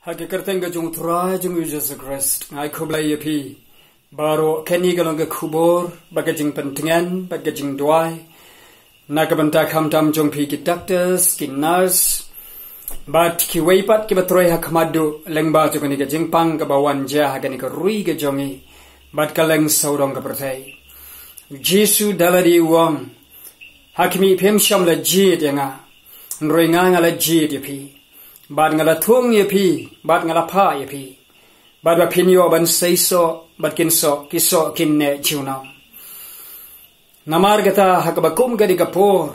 Hakikaten ga jung try jung Jesus Christ ngai khoblai yapi baro keni galong ga khubor bagajing pentingan bagajing duai nakabanta khamtam jung pi ki doctors ki nurse bat ki weipat ki batroy hakmadu lengba jung ni ga jingpang ga bawan ja ha ga ni ga rui ga jongi bat ka leng saurong ga perthai Jesu dalari wang hakimi phem sham la ji denga nroi nga nga la ji yapi bad ngala thung yapi bad ngala pha yapi bad ba phinyo ban seiso bad kinso kiso kinne chiuna namar gata hakbakum gadi kapor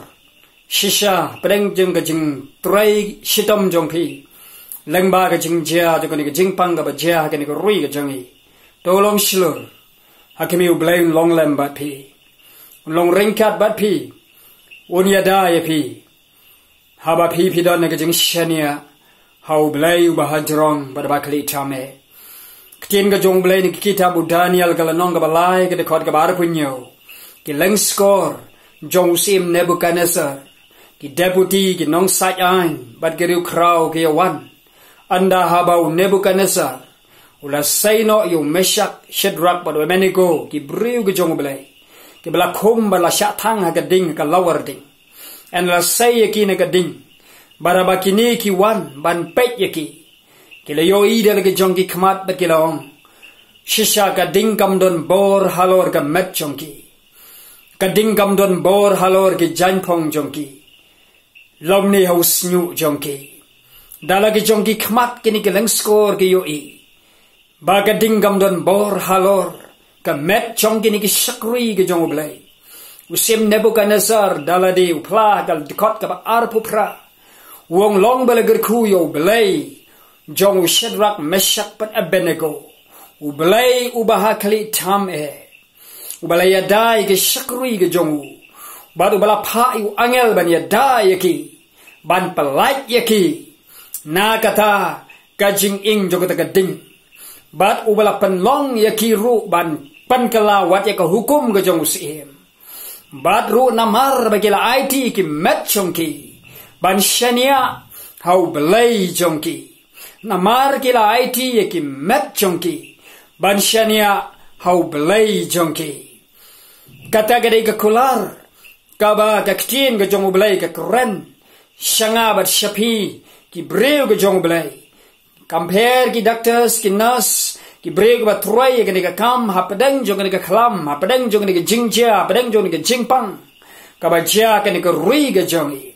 shisha preng jing gajing trai shitam jongpi lengba gajing jia jogani gajing pang ga jia gani ga rui ga jangi tolong shilur hakimi ublain long lem bat pi long ringkat bat pi unyada yapi haba pi pidon gajing shania Hau belai ubahajrong berbakli tame. Ketin ke jong belai ni kitab Daniel galanong ke balai ke dekot ke bar punyo. Ki leng skor jong sim Nebuchadnezzar. Ki deputy ki nong sai ain bat ke riu krau ke yawan. Anda habau Nebuchadnezzar. Ula saino yu Meshach Shadrach bat Abednego ki briu ke jong belai. Ki bala khum bala syatang ha ke ding ke lawar ding. En la say ki ne ke ding. Barabakini ki wan ban pet yaki kila yo ida lagi jongki kmat bakilong shisha ka dingkam don bor halor ka met jongki ka dingkam don bor halor ki janpong jongki lomni haus nyu jongki dalagi jongki kmat kini keleng skor ki yo i ba ka dingkam don bor halor ka met jongki ni ki shakri ki jong blai usim Nebuchadnezzar daladi upla kal dikot ka arpupra Wong long belager kuyo belai jong Shadrach Meshach pat Abednego ubelai ubahakli tam ubelai yadai ke shakri ke jongu badu bala pa yu angel ban yadai yaki ban pelait yaki na kata kajing ing jogata gading bad ubala penlong yaki ru ban pankelawat yaka hukum ke jongu sim bad ru namar bagila IT ki met chongki ban shania hau belai jongki namar kila IT yaki met jongki ban shania hau belai jongki kata gade ka kular kaba ka ktin ga jong belai ka kren shanga bat shapi ki breu ga jong belai compare ki doctors ki nurse ki breu ba troy ga ka kam hapadang jong ga klam hapadang jong ga jingja hapadang jong ga jingpang kaba ja ka ni ka rui ga jongi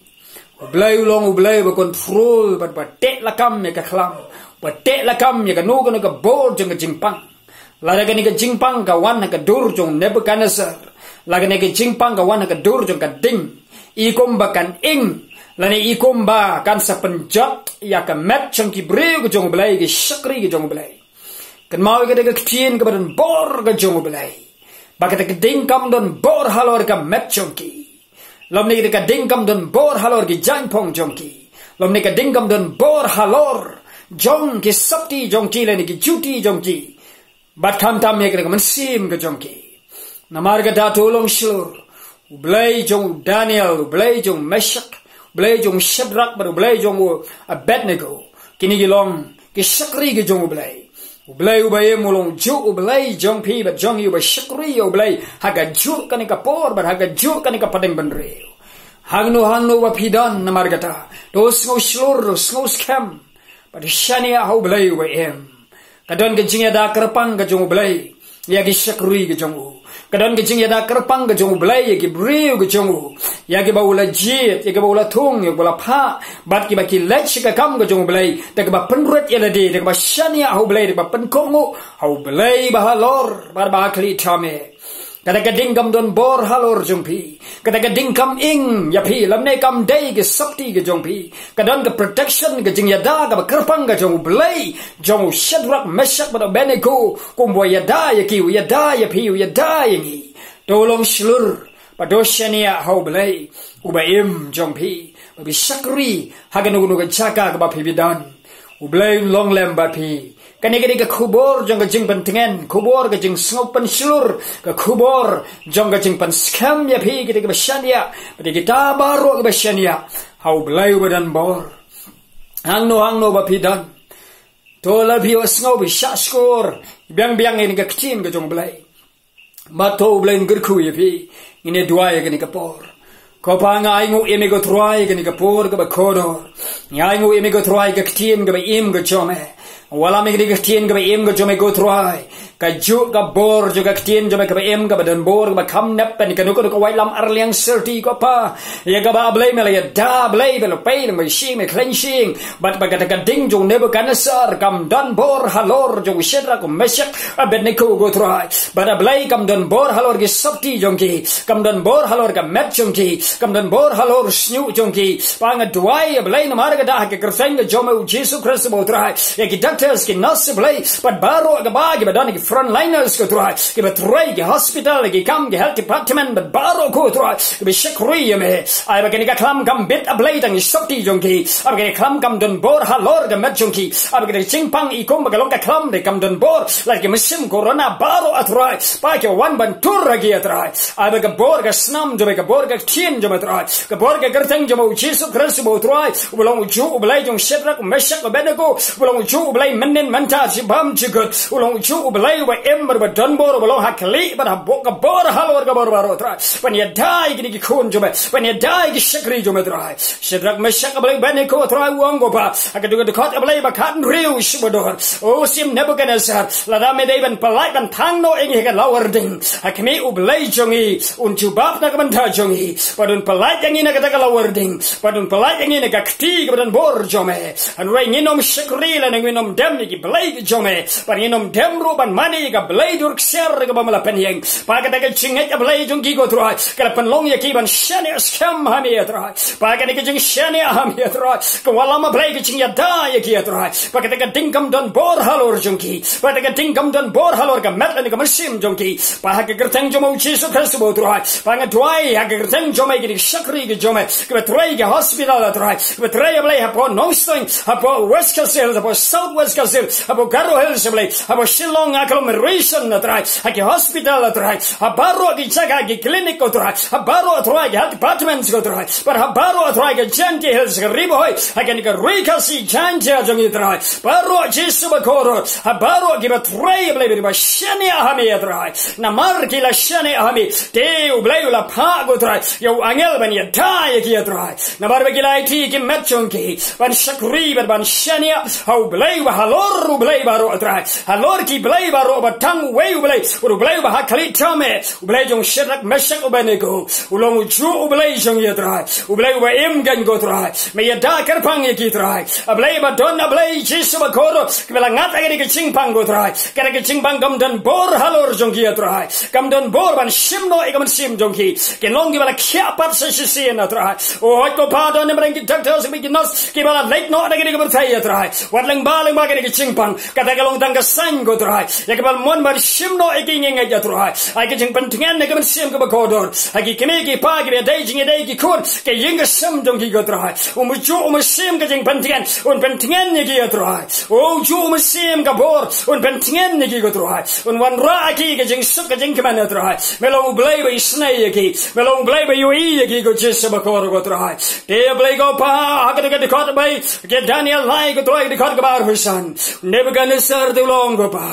Ublay ulong ublay ba control ba tek lakam ya ka khlam ba tek lakam ya ka no ka bor jong jingpang la ga ni ka jingpang ka wan ka dur jong Nebuchadnezzar la ga ni ka jingpang ka wan ka dur jong ka ding ikom ba kan ing la ni ikom ba kan sa penjat ya ka met jong ki breu jong ublay ki shakri ki jong ublay kan mau ga ka kien ka ban bor ka jong ublay ba ka ding kam don bor halor ka met jong ki Lomni ka dingkam don bor halor ki janpong jongki. Lomni ka dingkam don bor halor jong ki sapti jongki leni ki juti jongki. Bat kam tam ye ka mansim ka jongki. Namar ka datulong shur. Ublay jong Daniel, ublay jong Meshach, ublay jong Shadrach, ublay jong Abednego. Kini gilong ki shakri ki jong ublay. Ublay ubaye mulong ju ublay jong pi bat jong yu ba shakri ublay haga ju kanika por bat haga ju kanika padeng benre hagno ba pidan namargata dos ngo shlur ngo scam bat shania ublay uba em kadon ke jingya da kerpang ke jong ublay ya ki shakri ke jong kadon ke jingya da kerpang ke jong ublay ya ki breu ke jong ya ki baula jit ya ki baula thung ya baula pha bat ki ba ki lech ka kam ke jong ublay ta ki ba penrut ya ladi ta ki ba shania ublay ta ba penkongu ublay ba halor bar ba kli thame kada ka dingkam don bor halor jongpi kada ka dingkam ing ya pi lamne kam dei ke sapti ke jongpi kadon ka protection ke jing yada ka kerpang ka jong ublay jong Shadrach Meshach ba Abednego kumbo yada ya ki yada ya pi yada yangi tolong shlur padoshania hau belai ubaim jongpi bi shakri haganu ga chaka ka ba pi bidan ublay long lem ba pi Kani ka kubor jong ka jing pentingan kubor ka jing snopen shur ka kubor jong ka jing pen scam ya pi kita ka shania pati kita baru ka shania hau belai badan bor hangno ba pidan tola bi osngau bi shaskor biang ini ka kchin ka jong blai mato blai ngirkhu ye pi ine duai ka ni ka por ko pa nga ingu eme go truai ka ni ka por ka ba kodor nga ingu eme go truai ka kchin ka ba im ka chome wala me ka kchin ka ba im ka chome go truai ka ju ka bor ju ka kchin jome ka ba im ka ba dan bor ka ba kham nap ni ka no ko wai lam arliang serti ko pa ya ka ba blai me la ya da blai belo pe me shi me cleansing but ba ka ding ju Nebuchadnezzar kam dan bor halor ju shedra ko meshak Abednego go truai but blai kam dan bor halor ki sabti jong ki kam dan bor halor ka met jong ki kam dan bor halor snu jong ki pa nga duai blai na mar ka da ka kerseng jome Jesus Christ bo truai ya ki doctors ki nurse blai but baro ka ba ki ba dan frontliners ko truai ki ba truai ki hospital ki kam ki health department but baro ko truai ki ba shakri me ai ba ka klam kam bit ablai tang sabti jong ki ab ka klam kam dan bor halor ka met jong ki ab ka chingpang i kom ba long ka klam de kam dan bor like ki misim corona baro atrai pa ki wan ban tur gi atrai ai ba ka bor ka snam jo ka bor ka tien jo atrai ka bor ka gerteng jo Jesus Christ bo atrai ulong ju ublai jong shedrak meshak Abednego ulong ju ublai menen manta si bam jigot ulong ju ublai ba ember ba donbor ulong hakli ba bo ka bor halor ka bor baro atrai when you die ki khon jo when you die ki shakri jo atrai shedrak meshak ublai Abednego atrai wong go ba akadu ka khot ublai ba khan riu shibodor o sim Nebuchadnezzar la da me dei ban palai ban thang no eng ka lower ding akmi ublai jongi un jubab na ka ban tha jongi padun palai jangi na ka ta lower ding padun palai jangi na ka kti ka ban bor jome an rai nginom shakri la nginom dem ki blai jome pan nginom dem ro ban mani ka blai dur kser ka bamala penyeng pa ka ta ka chingai ka blai jongi go trai ka pan long ye ki ban shane skam ha me trai pa ka ka jing shane ha me trai ka wala ma blai ki ching ya da ye ki trai pa ka ta ka dingam don bor halor jongi pa ta ka dingam don bor halor ka met ni ka masim jongi pa ka gerteng jomo Jesus Christ bo trai pa nga dwai ha gerteng jome ki shakri ki jome ka trai ki hospital trai ka trai blai ha po Noisling ha po West Castle ha po South West Castle ha po Garo Hills blai ha po Shillong agglomeration trai ha ki hospital trai ha baro ki jaga ki clinic ko trai ha baro trai health departments ko trai par ha baro trai ki Genti Hills ka ribo hoy ha ki ka Rikasi Janja jongi trai baro Jesus ba koro ha baro ki ba trai blai ba shane ahami trai na mar ki la shane ahami te blai la pa go trai yo angel ban ya dai ki trai na mar ki la ti ki metchon ki ban shakri ban shane ha blai ba halor blai baro trai halor ki blai baro ba tang wei blai blai ba hakali tame blai jong shedrak meshak Abednego ulong ju blai jong ya trai blai ba em gan go trai me ya da kar pang ye ki trai blai ba don blai Jesus ba koro ki la ngat agi ki ching pang go trai kare ki ching pang kam dan bor halor jong ki trai kam dan bor ban sim no ekam sim jong ki ken long ki bala khya pat se se na trai o hot ko pa don ne ki doctors ki nos ki bala late no agi ki berthai trai watlang balang ba ki ching pang kata ka long tang ka sang go trai ya ke bal mon ban sim no eki nge ja trai ai ki ching pan tingen ne kam sim ka ba ko don agi ki me ki pa ki dai jing dai ki khur ke ying sim jong ki go trai o mu ju o mu sim ka jing pan tingen on pan tingen ne ki trai o ju o mu sim ka bor on pan tingen ne ki go trai on wan ra ki ke jing suk ke jing ke man trai melo blai ba isnai ki melo blai ba yoi ki go Jesus ba ko go trai te blai go pa ha ke de khot bai ke Daniel lai go trai de khot ka bar husan Nebuchadnezzar de long go pa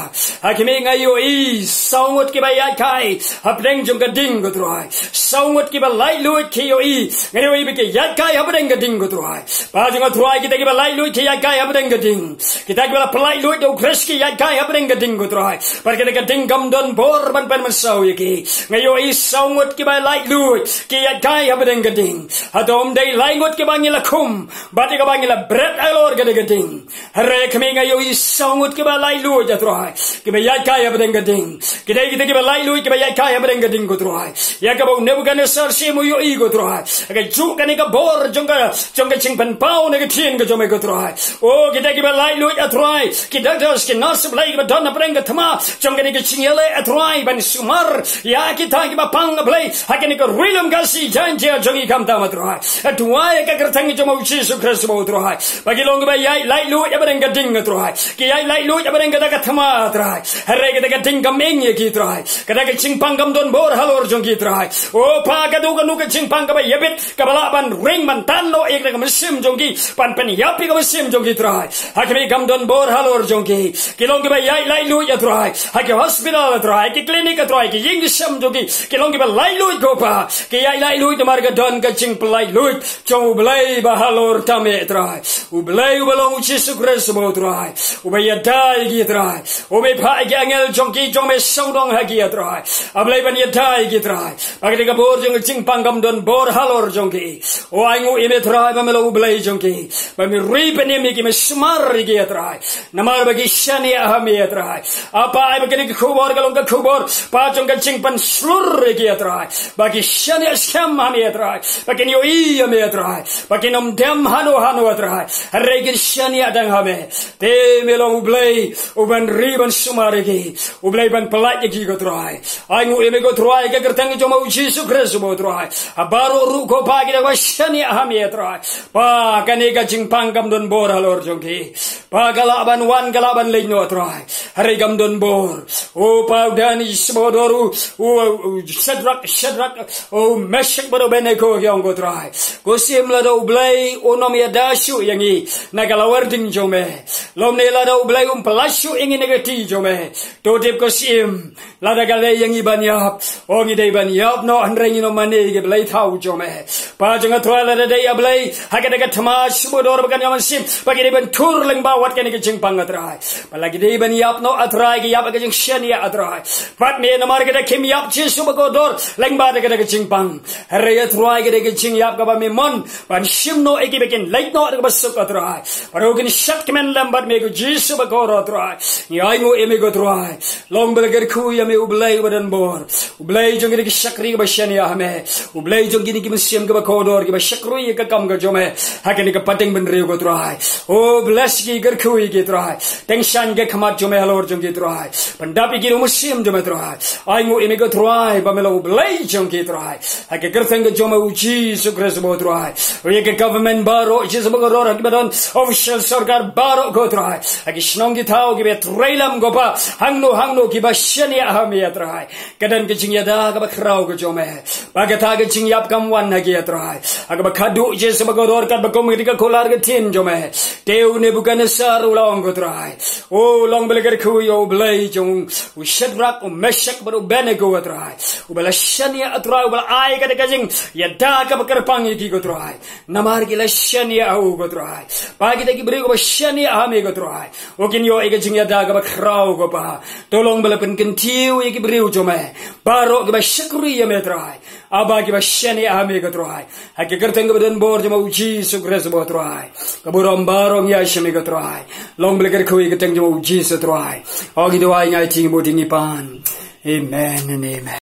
ha ke me ngai yoi saungot ki ba ya kai ha pleng jong ka ding go trai saungot ki ba lai lu ki yoi ngai yoi be ke ya kai ha pleng ka ding go trai pa jong trai ki de ki ba lai lu ki ya kai ha pleng ka ding ki ta ki ba plai lu do kreski ya kai ha pleng ka ding go trai par ke de ka ding kam don bor ban pan masau ye ki ngai yoi saungot ki ba lai lu ki ya kai ha pleng ka ding ha dom dei lai ngot ki ba ngila khum ba ti ka ba ngila bread alor ke de ka ding re ke me ngai yoi saungot ki ba lai lu ja trai ki ba ya kai ha pleng ka ding ki dei ki de ki ba lai lu ki ba ya kai ha pleng ka ding go trai ya ka ba Nebuchadnezzar se mu yoi go trai ka ju ka ni ka bor jong ka ching pan pau ne ka tien ka jome go trai o ki de ki ba lai lu ja trai ki doctors ki nurse blai ki ba don na pleng ka thama jong ka ni ka ching ele a trai ban sumar ya ki ta ki ba pang blai ha ki ni ka rilum ka si jan je jong i kam ta ma trai a tuai ka kertang jo mo Jesus Christ mo trai ba ki long ba yai lai lu ya ba ka ding trai ki yai lai lu ya ba ka thama trai Hare kita tingkam ing ki trai. Kada ke cingpang kam don bor halor jong ki trai. O pa ka du ke cingpang ka ba yebit ka bala ban ring man tan no ek ka mesim jong ki pan pen yapi ka mesim jong ki trai. Hakimi kam don bor halor jong ki. Kilong ki ba yai lai lu ya trai. Hak hospital trai ki clinic trai ki ying sam jong ki. Kilong ki ba lai lu ko pa. Ki yai lai lu mar ka don ka cing pelai lu jong blai ba halor tame trai. U blai u balong Jesus Christ mo trai. U ba ya dai ki trai. U be pa ki angel jong ki jong me song dong ha ki trai. Ablai ban ya dai ki trai. Pagi ka bor jong cingpang kam don bor halor jong ki. O aingu ime trai ba melo u blai jong ki. Ba mi ripen ime ki me smar ki trai. Namar bagi shani ahami trai. Apa ai begini kubor kalong ka kubor pa jong ka cingpan slur ki trai. Bagi shani asham hami trai. Bagi yo iya me trai. Bagi nom dem hano trai. Hare ki shani adang hame. Te melo u blai u ban riban smar ki. U blai ban pelat ki ko trai. Aingu ime ko trai ka kertang jong mau Jesus Christ mo trai. Abaro ru ko pa ki da shani ahami trai. Pa kani ka cingpang kam don bor halor jong ki. Pa galaban wan galaban leino trai. Hare kam don bor. O pa dani smodoru. O Shadrach. O Meshach baro beneko yang go trai. Ko sim la do blai o nom ya dashu yangi. Nagalawar ding jome. Lom ne la do blai pelashu ingi negati jome. Totip ko sim la da gale yangi banyap. O ngi dei banyap no anrengi no mane ge blai thau jome. Pa janga trai la da dei blai hakada ka thama smodor bakan yaman sim. Pagi dei ban tur leng bawat kani ke cingpang atrai. Palagi dei banyap no atrai ge yap ke jing shania atrai. Pat me na mar ke da kim yap Jesu bagodor leng ba de ke cingpang. Hare atrai ke cing yap ka ba me mon ban sim no eki bekin leit no ke basuk atrai. Parogin shak men lambat me go Jesu bagor atrai. Ni ai mo eme go atrai. Long belger ku ya me ublai badan bor. Ublai jong ke shakri ke shania hame. Ublai jong ki sim ke bagodor ke shakru ye ka kam ga jome. Hakani ke pating ben reu go atrai. O bless ki ger ku ye atrai. Tengshan ke khamat jome halor jong ki atrai. Pandapi ki musim jome atrai. Ai mo eme go atrai ba melo ublai jong ki atrai. Hake kerteng ke jome u Jesus Christ mo atrai. O ye ke government baro Jesus bagor hak badon official sarkar baro go atrai. Hake shnong ki thao ki be trailam go pa hangno ki ba shani ahami atrai. Kadan ke jing yada ka ba khrau go jome. Ba ke tha ke jing yap kam wan ha ki atrai. Hake ba khadu Jesus bagor ka ba kom ka kholar ke tin jome. Teu ne bukan sar ulong go atrai. O long belger ku yo blai jong u Shadrach u Meshach baru benego atrai. U bala shania atrai u bala ai ka de jing yada ka ba kerpang ki go atrai. Namar ki la shania au go atrai. Pa ki de ki bre go shania ahami go atrai. O kin yo e ke jing yada ka ba khrau go pa. Tolong bala pen kentiu e ki bre u jome. Baro ki ba shakri ye me atrai. Aba ki ba shania ahami go atrai. Hake kerteng ke badan bor joma u Jesus Christ mo atrai. Kaburom barong ya shami go atrai. Long belger ku e ke teng joma u Jesus atrai. Ogi do ai ngai ting mo ding ipan. Amen and amen.